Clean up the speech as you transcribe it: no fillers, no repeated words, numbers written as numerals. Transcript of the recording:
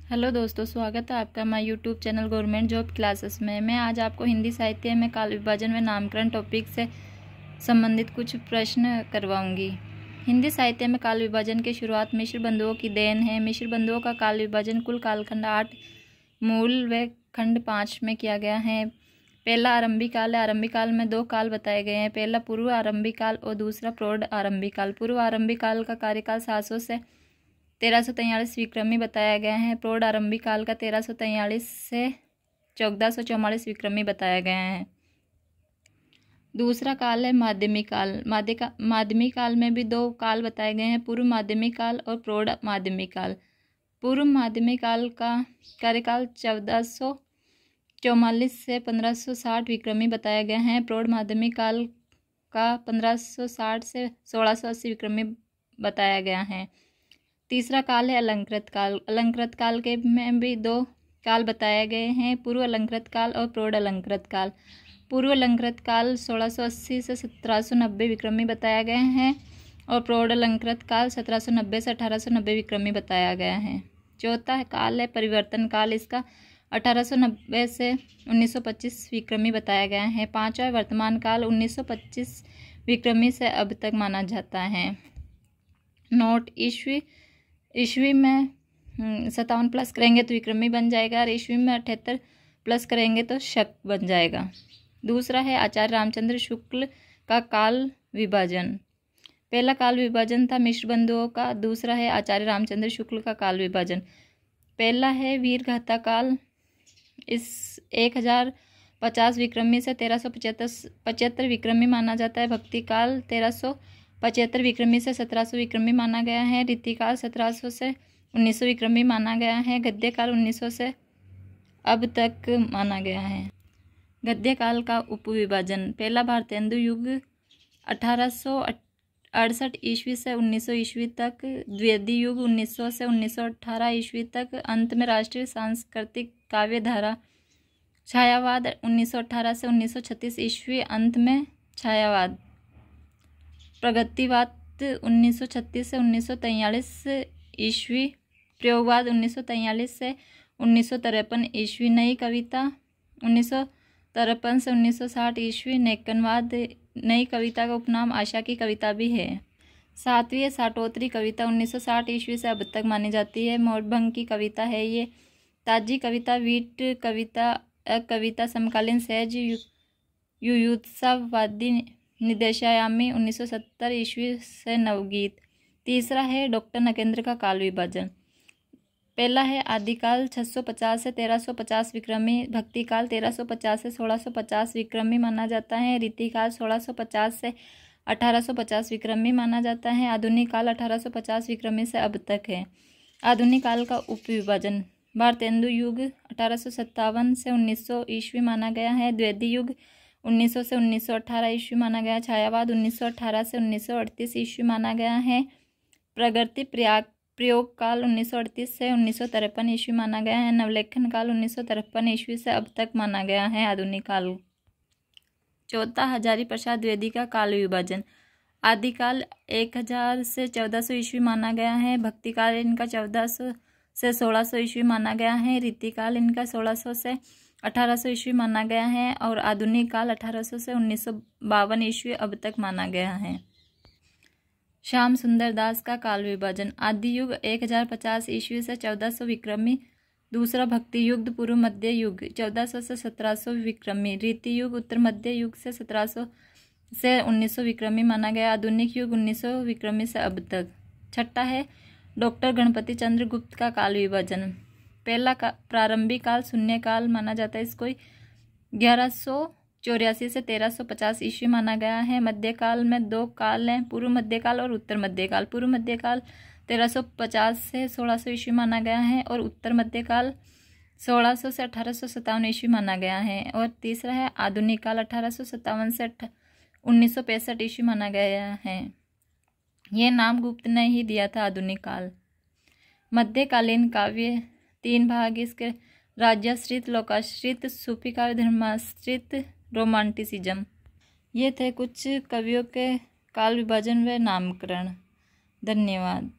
Hello दोस्तों, स्वागत है आपका हमारे YouTube channel government job classes में। मैं आज आपको हिंदी साहित्य में काल विभाजन व नामकरण टॉपिक से संबंधित कुछ प्रश्न करवाऊंगी। हिंदी साहित्य में काल विभाजन की शुरुआत मिश्र बंधुओं की देन है। मिश्र बंधुओं का काल विभाजन कुल कालखंड 8, मूल व खंड 5 में किया गया है। पहला आरंभिक काल है। आरंभिक काल में 2 काल बताए गए हैं। पहला पूर्व आरंभिक काल और दूसरा प्रौढ़ आरंभिक काल। पूर्व आरंभिक काल का कार्यकाल 700 से 1343 विक्रमी बताया गया है। प्रौढ़ आरंभिक काल का 1343 से 1444 विक्रमी बताया गया है। दूसरा काल है माध्यमिक काल। माध्यमिक काल में भी 2 काल बताए गए हैं, पूर्व माध्यमिक काल और प्रौढ़ माध्यमिक काल। पूर्व माध्यमिक काल का कार्यकाल 1444 से 1560 विक्रमी बताया गया है। प्रौढ़ माध्यमिक काल का 1560 से 1680 विक्रमी बताया गया है। तीसरा काल है अलंकृत काल। अलंकृत काल के में भी 2 काल बताए गए हैं, पूर्व अलंकृत काल और प्रौढ़ अलंकृत काल। पूर्व अलंकृत काल 1680 से 1790 विक्रमी बताया गया है और प्रौढ़ अलंकृत काल 1790 से 1890 विक्रमी बताया गया है। चौथा काल है परिवर्तन काल। इसका 1890 से 1925 विक्रमी बताया गया है। पांचवा वर्तमान काल 1925 विक्रमी से अब तक माना जाता है। नोट: ईस्वी में 57 प्लस करेंगे तो विक्रमी बन जाएगा और ईस्वी में 78 प्लस करेंगे तो शक बन जाएगा। दूसरा है आचार्य रामचंद्र शुक्ल का काल विभाजन। पहला काल विभाजन था मिश्र बंधुओं का। दूसरा है आचार्य रामचंद्र शुक्ल का काल विभाजन। पहला है वीरगाथा काल। इस 1050 विक्रमी से 1375 विक्रमी माना जाता है। भक्ति काल 1375 विक्रमी से 1700 विक्रमी माना गया है। रीतिकाल 1700 से 1900 विक्रमी माना गया है। गद्य काल 1900 से अब तक माना गया है। गद्य काल का उपविभाजन: पहला भारतेंदु युग 1868 ईस्वी से 1900 ईस्वी तक। द्विवेदी युग 1900 से 1918 ईस्वी तक। अंत में राष्ट्रीय सांस्कृतिक काव्य धारा। छायावाद 1918 से 1936 ईस्वी। अंत में छायावाद। प्रगतिवाद 1936 से 1943 ईस्वी। प्रयोगवाद 1943 से 1953 ईस्वी। नई कविता 1953 से 1960 ईस्वी। नेकनवाद नई कविता का उपनाम आशा की कविता भी है। 7वीं साठोत्तरी कविता 1960 ईस्वी से अब तक मानी जाती है। मोरभंग की कविता है ये। ताजी कविता, वीट कविता, कविता समकालीन, सहज, युयुत्सावादी, निदेशायामी 1970 ईस्वी से नवगीत। तीसरा है डॉक्टर नकेंद्र का काल विभाजन। पहला है आदिकाल 650 से 1350 विक्रमी। भक्तिकाल 1350 से 1650 विक्रमी माना जाता है। रीतिकाल 1650 से 1850 विक्रमी माना जाता है। आधुनिक काल 1850 विक्रमी से अब तक है। आधुनिक काल का उपविभाजन: भारतेंदु युग 1857 से 1900 ईस्वी माना गया है। द्विवेदी युग 1900 से 1918 ईस्वी माना गया। छायावाद 1918 से 1938 ईस्वी माना गया है। प्रगति प्रयोग काल 1938 से 1953 ईस्वी माना गया है। नवलेखन काल 1953 ईस्वी से अब तक माना गया है। आधुनिक काल। चौथा हजारी प्रसाद द्विवेदी का काल विभाजन। आदिकाल 1000 से 1400 ईस्वी माना गया है। भक्तिकाल इनका 1400 से 1600 ईस्वी माना गया है। रीतिकाल इनका 1600 से 1800 ईस्वी माना गया है और आधुनिक काल 1800 से 1952 ईस्वी अब तक माना गया है। श्याम सुंदर दास का काल विभाजन। आदि युग 1050 ईस्वी से 1400 विक्रमी। दूसरा भक्ति युग पूर्व मध्य युग 1400 से 1700 विक्रमी। रीति युग उत्तर मध्य युग से 1700 से 1900 विक्रमी माना गया। आधुनिक युग 1900 विक्रमी से अब तक। छठा है डॉक्टर गणपति चंद्र गुप्त का काल विभाजन। पहला प्रारंभिक काल शून्य काल माना जाता है। इसको 1184 से 1350 ईस्वी माना गया है। मध्यकाल में 2 काल हैं, पूर्व मध्यकाल और उत्तर मध्यकाल। पूर्व मध्यकाल 1350 से 1600 ईस्वी माना गया है और उत्तर मध्यकाल 1600 से 1857 ईस्वी माना गया है। और तीसरा है आधुनिक काल 1857 से 1965 ईस्वी माना गया है। यह नाम गुप्त ने ही दिया था, आधुनिक काल। मध्यकालीन काव्य 3 भाग। इसके राज्याश्रित, लोकाश्रित, सूफी काव्य, धर्माश्रित, रोमांटिसिज्म। ये थे कुछ कवियों के काल विभाजन व नामकरण। धन्यवाद।